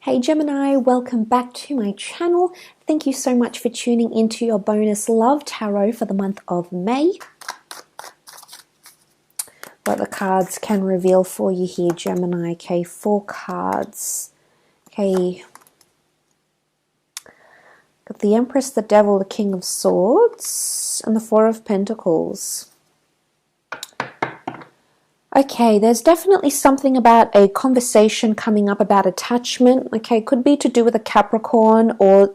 Hey Gemini, welcome back to my channel. Thank you so much for tuning into your bonus love tarot for the month of May. What the cards can reveal for you here, Gemini. Okay, 4 cards. Okay. Got the Empress, the Devil, the King of Swords, and the 4 of Pentacles. Okay, there's definitely something about a conversation coming up about attachment. Okay, could be to do with a Capricorn, or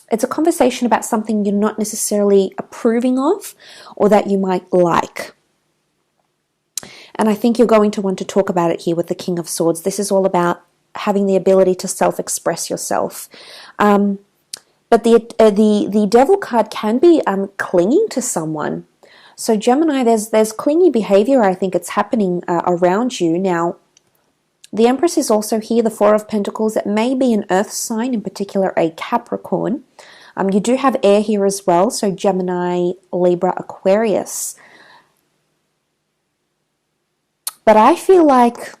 it's a conversation about something you're not necessarily approving of or that you might like. And I think you're going to want to talk about it here with the King of Swords. This is all about having the ability to self-express yourself. But the Devil card can be clinging to someone. So Gemini, there's clingy behavior, I think it's happening around you. Now, the Empress is also here, the 4 of Pentacles. It may be an earth sign, in particular a Capricorn. You do have air here as well, so Gemini, Libra, Aquarius. But I feel like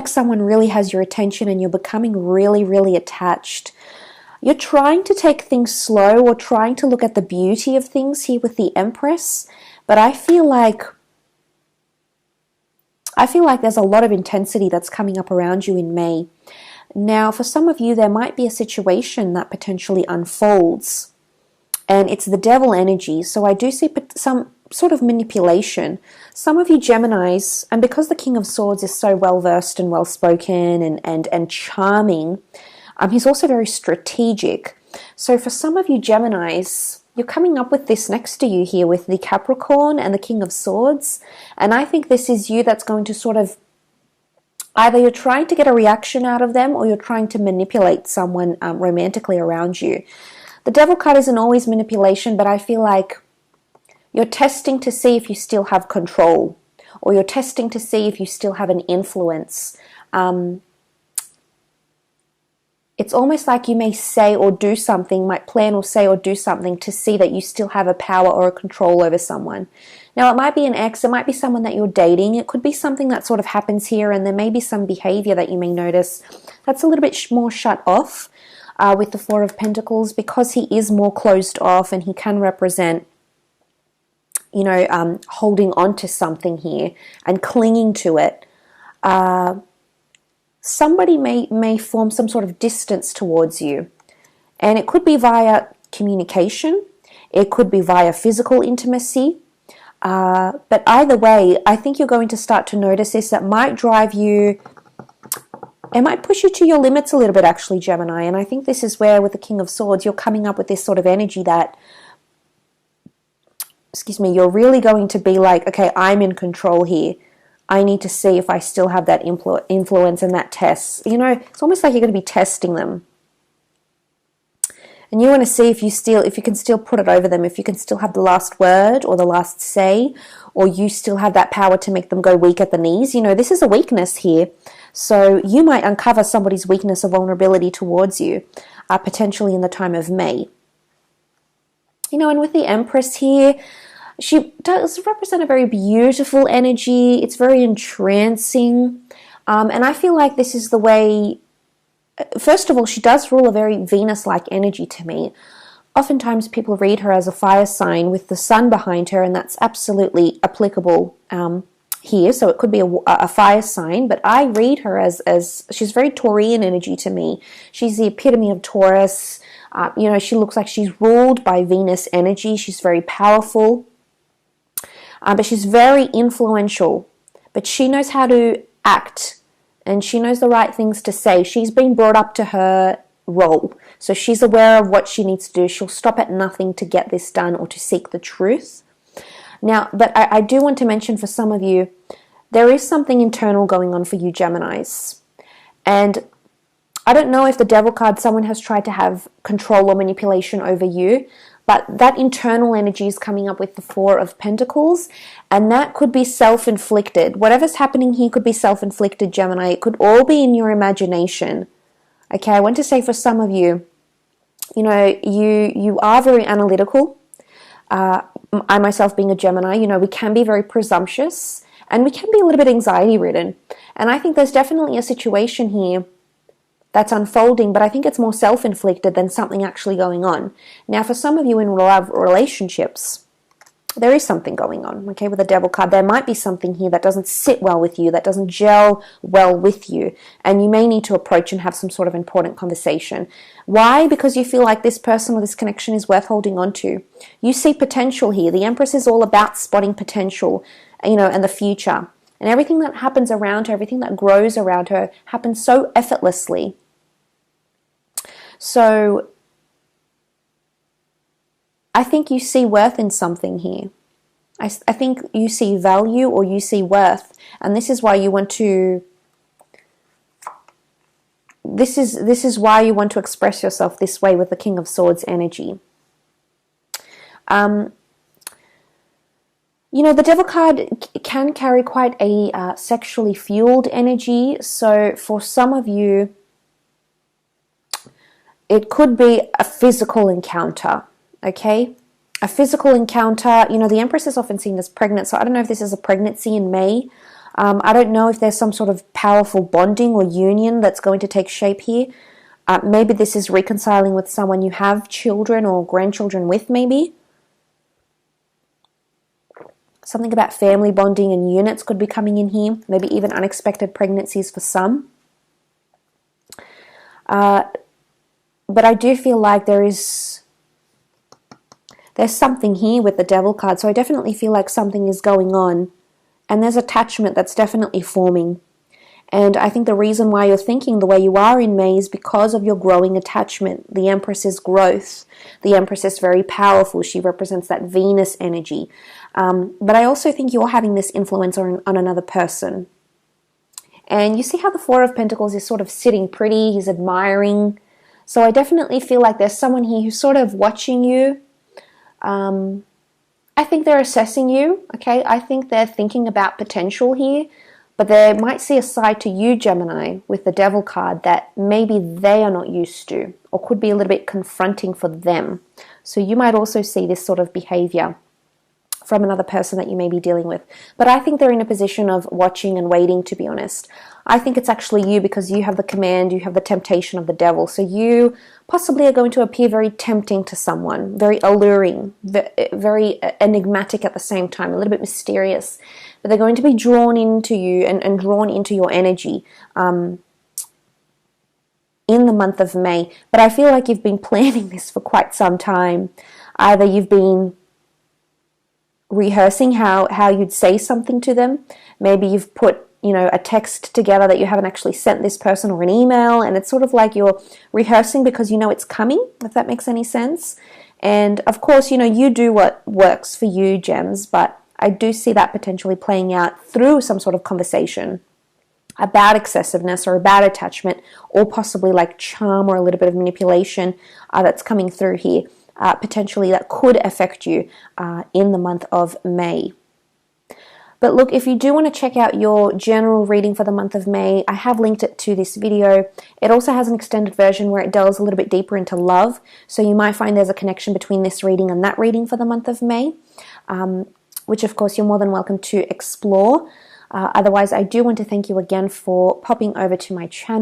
someone really has your attention and you're becoming really, really attached. You're trying to take things slow or trying to look at the beauty of things here with the Empress, but I feel like there's a lot of intensity that's coming up around you in May. Now, for some of you, there might be a situation that potentially unfolds, and it's the Devil energy, so I do see some sort of manipulation. Some of you Geminis, and because the King of Swords is so well-versed and well-spoken and charming, he's also very strategic. So for some of you Geminis, you're coming up with this next to you here with the Capricorn and the King of Swords. And I think this is you that's going to sort of, either you're trying to get a reaction out of them or you're trying to manipulate someone romantically around you. The Devil card isn't always manipulation, but I feel like you're testing to see if you still have control, or you're testing to see if you still have an influence. It's almost like you may say or do something, might plan or say or do something to see that you still have a power or a control over someone. Now, it might be an ex, it might be someone that you're dating, it could be something that sort of happens here, and there may be some behavior that you may notice that's a little bit more shut off with the 4 of Pentacles, because he is more closed off and he can represent, you know, holding on to something here and clinging to it. Somebody may form some sort of distance towards you, and it could be via communication, it could be via physical intimacy, but either way, I think you're going to start to notice this. That might drive you, it might push you to your limits a little bit, actually, Gemini. And I think this is where, with the King of Swords, you're coming up with this sort of energy that, you're really going to be like, okay, I'm in control here. I need to see if I still have that influence and that test. You know, it's almost like you're going to be testing them. And you want to see if you can still put it over them, if you can still have the last word or the last say, or you still have that power to make them go weak at the knees. You know, this is a weakness here. So you might uncover somebody's weakness or vulnerability towards you, potentially in the time of May. You know, and with the Empress here, she does represent a very beautiful energy. It's very entrancing. And I feel like this is the way, first of all, she does rule a very Venus-like energy to me. Oftentimes people read her as a fire sign with the sun behind her, and that's absolutely applicable here. So it could be a fire sign, but I read her as she's very Taurian energy to me. She's the epitome of Taurus. You know, she looks like she's ruled by Venus energy. She's very powerful. But she's very influential, but she knows how to act and she knows the right things to say. She's been brought up to her role, so she's aware of what she needs to do. She'll stop at nothing to get this done or to seek the truth. Now, but I do want to mention, for some of you, there is something internal going on for you Geminis. And I don't know if the Devil card, someone has tried to have control or manipulation over you, but that internal energy is coming up with the 4 of Pentacles, and that could be self-inflicted. Whatever's happening here could be self-inflicted, Gemini. It could all be in your imagination. Okay, I want to say for some of you, you know, you are very analytical. I myself being a Gemini, you know, we can be very presumptuous, And we can be a little bit anxiety ridden. And I think there's definitely a situation here that's unfolding, but I think it's more self-inflicted than something actually going on. Now, for some of you in love relationships, there is something going on, okay, with the Devil card. There might be something here that doesn't sit well with you, that doesn't gel well with you, and you may need to approach and have some sort of important conversation. Why? Because you feel like this person or this connection is worth holding on to. You see potential here. The Empress is all about spotting potential, and the future. And everything that happens around her, everything that grows around her, happens so effortlessly. So I think you see worth in something here. I think you see value or you see worth, and this is why you want to. This is why you want to express yourself this way with the King of Swords energy. The Devil card can carry quite a sexually fueled energy. So for some of you, it could be a physical encounter, okay? A physical encounter. The Empress is often seen as pregnant, so I don't know if this is a pregnancy in May. I don't know if there's some sort of powerful bonding or union that's going to take shape here. Maybe this is reconciling with someone you have children or grandchildren with, maybe. Something about family bonding and units could be coming in here. Maybe even unexpected pregnancies for some. But I do feel like there's something here with the Devil card. So I definitely feel like something is going on. And there's attachment that's definitely forming. And I think the reason why you're thinking the way you are in May is because of your growing attachment. The Empress's growth. The Empress is very powerful. She represents that Venus energy. But I also think you're having this influence on another person. And you see how the Four of Pentacles is sort of sitting pretty. He's admiring. So I definitely feel like there's someone here who's sort of watching you. I think they're assessing you, okay? I think they're thinking about potential here, but they might see a side to you, Gemini, with the Devil card that maybe they are not used to, or could be a little bit confronting for them. So you might also see this sort of behavior from another person that you may be dealing with. But I think they're in a position of watching and waiting, to be honest. I think it's actually you because you have the command, you have the temptation of the devil. So you possibly are going to appear very tempting to someone, very alluring, very enigmatic at the same time, a little bit mysterious. But they're going to be drawn into you and drawn into your energy in the month of May. But I feel like you've been planning this for quite some time. Either you've been rehearsing how you'd say something to them. Maybe you've put a text together that you haven't actually sent this person, or an email, and it's sort of like you're rehearsing because you know it's coming, if that makes any sense. And of course, you do what works for you, Gems, but I do see that potentially playing out through some sort of conversation about excessiveness or about attachment, or possibly like charm or a little bit of manipulation that's coming through here. Potentially that could affect you in the month of May. But look, if you do want to check out your general reading for the month of May, I have linked it to this video. It also has an extended version where it delves a little bit deeper into love. So you might find there's a connection between this reading and that reading for the month of May, which of course you're more than welcome to explore. Otherwise, I do want to thank you again for popping over to my channel.